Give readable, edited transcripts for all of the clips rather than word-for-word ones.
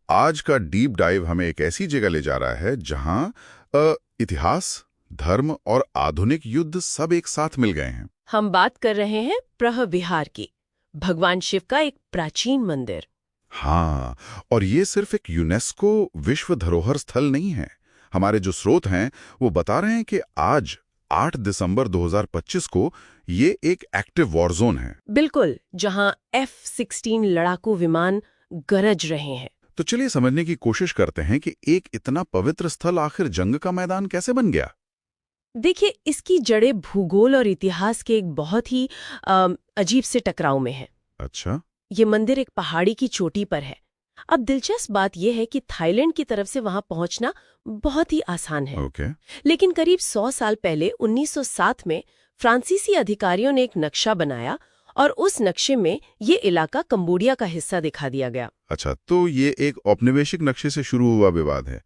आज का deep dive हमें एक ऐसी जगह ले जा रहा है जहां इतिहास, धर्म और आधुनिक युद्ध सब एक साथ मिल गए हैं। हम बात कर रहे हैं प्रहविहार की, भगवान शिव का एक प्राचीन मंदिर। हाँ, और ये सिर्फ एक यूनेस्को विश्व धरोहर स्थल नहीं है। हमारे जो स्रोत हैं वो बता रहे हैं कि आज 8 दिसंबर 2025 को ये एक एक्टिव वॉर जोन है। बिल्कुल, जहां F-16 लड़ाकू विमान गरज रहे हैं। तो चलिए समझने की कोशिश करते हैं कि एक इतना पवित्र स्थल आखिर जंग का मैदान कैसे बन गया। देखिए, इसकी जड़ें भूगोल और इतिहास के एक बहुत ही अजीब से टकराव में है। अच्छा। ये मंदिर एक पहाड़ी की चोटी पर है। अब दिलचस्प बात यह है कि थाईलैंड की तरफ से वहां पहुंचना बहुत ही आसान है। ओके। लेकिन करीब 100 साल पहले 1907 में फ्रांसीसी अधिकारियों ने एक नक्शा बनाया और उस नक्शे में ये इलाका कंबोडिया का हिस्सा दिखा दिया गया। अच्छा, तो ये एक औपनिवेशिक नक्शे से शुरू हुआ विवाद है।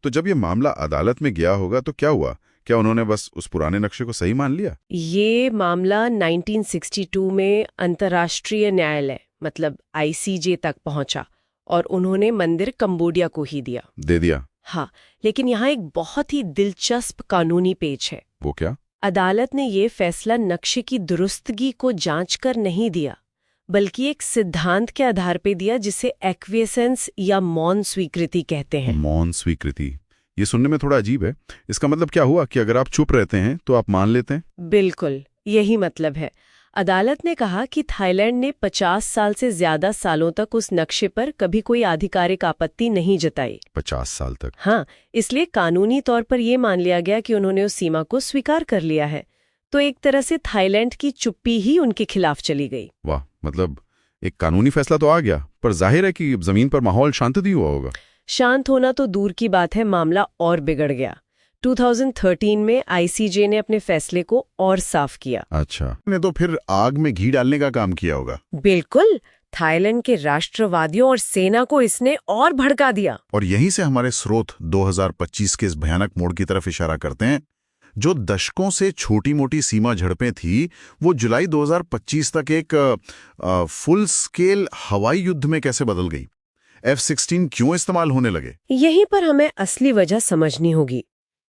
तो जब ये मामला अदालत में गया होगा तो क्या हुआ? क्या उन्होंने बस उस पुराने नक्शे को सही मान लिया? ये मामला 1962 में अंतर्राष्ट्रीय न्यायालय मतलब ICJ तक पहुंचा और उन्होंने मंदिर कंबोडिया को ही दे दिया। हाँ, लेकिन यहाँ एक बहुत ही दिलचस्प कानूनी पेच है। वो क्या? अदालत ने ये फैसला नक्शे की दुरुस्तगी को जांचकर नहीं दिया, बल्कि एक सिद्धांत के आधार पे दिया जिसे एक्विएसेंस या मौन स्वीकृति कहते हैं। मौन स्वीकृति, ये सुनने में थोड़ा अजीब है। इसका मतलब क्या हुआ कि अगर आप चुप रहते हैं तो आप मान लेते हैं? बिल्कुल, यही मतलब है। अदालत ने कहा कि थाईलैंड ने 50 साल से ज्यादा सालों तक उस नक्शे पर कभी कोई आधिकारिक आपत्ति नहीं जताई। 50 साल तक? हाँ, इसलिए कानूनी तौर पर यह मान लिया गया कि उन्होंने उस सीमा को स्वीकार कर लिया है। तो एक तरह से थाईलैंड की चुप्पी ही उनके खिलाफ चली गई। वाह, मतलब एक कानूनी फैसला तो आ गया, पर जाहिर है कि जमीन पर माहौल शांत नहीं हुआ होगा। शांत होना तो दूर की बात है, मामला और बिगड़ गया। 2013 में ICJ ने अपने फैसले को और साफ किया। अच्छा, ने तो फिर आग में घी डालने का काम किया होगा। बिल्कुल, थाईलैंड के राष्ट्रवादियों और सेना को इसने और भड़का दिया। और यहीं से हमारे स्रोत 2025 के इस भयानक मोड़ की तरफ इशारा करते हैं। जो दशकों से छोटी मोटी सीमा झड़पें थी, वो जुलाई 2025 तक एक फुल स्केल हवाई युद्ध में कैसे बदल गई? F-16 क्यों इस्तेमाल होने लगे? यहीं पर हमें असली वजह समझनी होगी।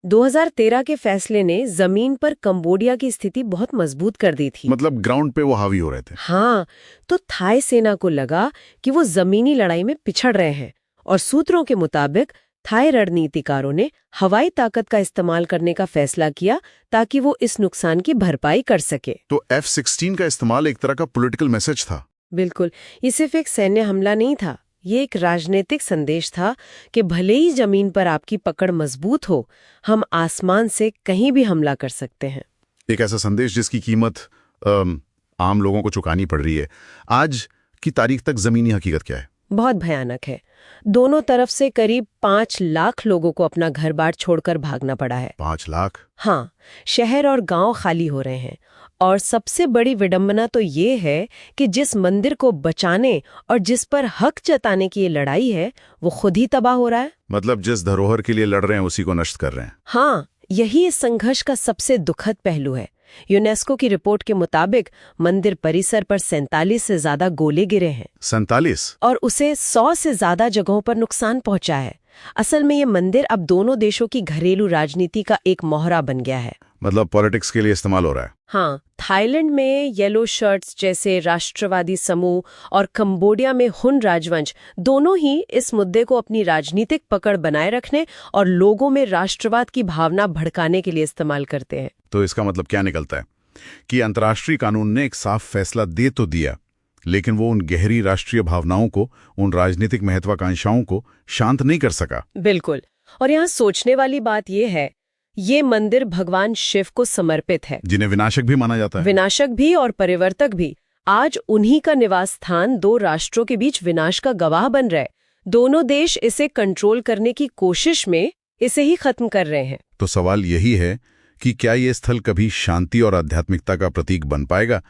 2013 के फैसले ने जमीन पर कंबोडिया की स्थिति बहुत मजबूत कर दी थी। मतलब ग्राउंड पे वो हावी हो रहे थे। हाँ, तो थाई सेना को लगा कि वो जमीनी लड़ाई में पिछड़ रहे हैं और सूत्रों के मुताबिक थाई रणनीतिकारों ने हवाई ताकत का इस्तेमाल करने का फैसला किया ताकि वो इस नुकसान की भरपाई कर सके। तो F-16 का इस्तेमाल एक तरह का पॉलिटिकल मैसेज था। बिल्कुल, ये सिर्फ एक सैन्य हमला नहीं था, ये एक राजनीतिक संदेश था कि भले ही जमीन पर आपकी पकड़ मजबूत हो, हम आसमान से कहीं भी हमला कर सकते हैं। एक ऐसा संदेश जिसकी कीमत आम लोगों को चुकानी पड़ रही है। आज की तारीख तक जमीनी हकीकत क्या है? बहुत भयानक है। दोनों तरफ से करीब 5 लाख लोगों को अपना घर बार छोड़कर भागना पड़ा है। 5 लाख? हाँ, शहर और गांव खाली हो रहे हैं। और सबसे बड़ी विडंबना तो ये है कि जिस मंदिर को बचाने और जिस पर हक जताने की ये लड़ाई है, वो खुद ही तबाह हो रहा है। मतलब जिस धरोहर के लिए लड़ रहे हैं उसी को नष्ट कर रहे हैं। हाँ, यही इस संघर्ष का सबसे दुखद पहलू है। यूनेस्को की रिपोर्ट के मुताबिक मंदिर परिसर पर 47 से ज्यादा गोले गिरे हैं। 47? और उसे 100 से ज्यादा जगहों पर नुकसान पहुंचा है। असल में ये मंदिर अब दोनों देशों की घरेलू राजनीति का एक मोहरा बन गया है। मतलब पॉलिटिक्स के लिए इस्तेमाल हो रहा है। हाँ, थाईलैंड में येलो शर्ट्स जैसे राष्ट्रवादी समूह और कंबोडिया में हुन राजवंश दोनों ही इस मुद्दे को अपनी राजनीतिक पकड़ बनाए रखने और लोगों में राष्ट्रवाद की भावना भड़काने के लिए इस्तेमाल करते हैं। तो इसका मतलब क्या निकलता है कि अंतर्राष्ट्रीय कानून ने एक साफ फैसला दे तो दिया, लेकिन वो उन गहरी राष्ट्रीय भावनाओं को, उन राजनीतिक महत्वाकांक्षाओं को शांत नहीं कर सका। बिल्कुल, और यहाँ सोचने वाली बात यह है, ये मंदिर भगवान शिव को समर्पित है, जिन्हें विनाशक भी माना जाता है। विनाशक भी और परिवर्तक भी। आज उन्हीं का निवास स्थान 2 राष्ट्रों के बीच विनाश का गवाह बन रहा है। दोनों देश इसे कंट्रोल करने की कोशिश में इसे ही खत्म कर रहे हैं। तो सवाल यही है कि क्या ये स्थल कभी शांति और आध्यात्मिकता का प्रतीक बन पाएगा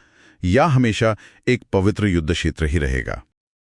या हमेशा एक पवित्र युद्ध क्षेत्र ही रहेगा?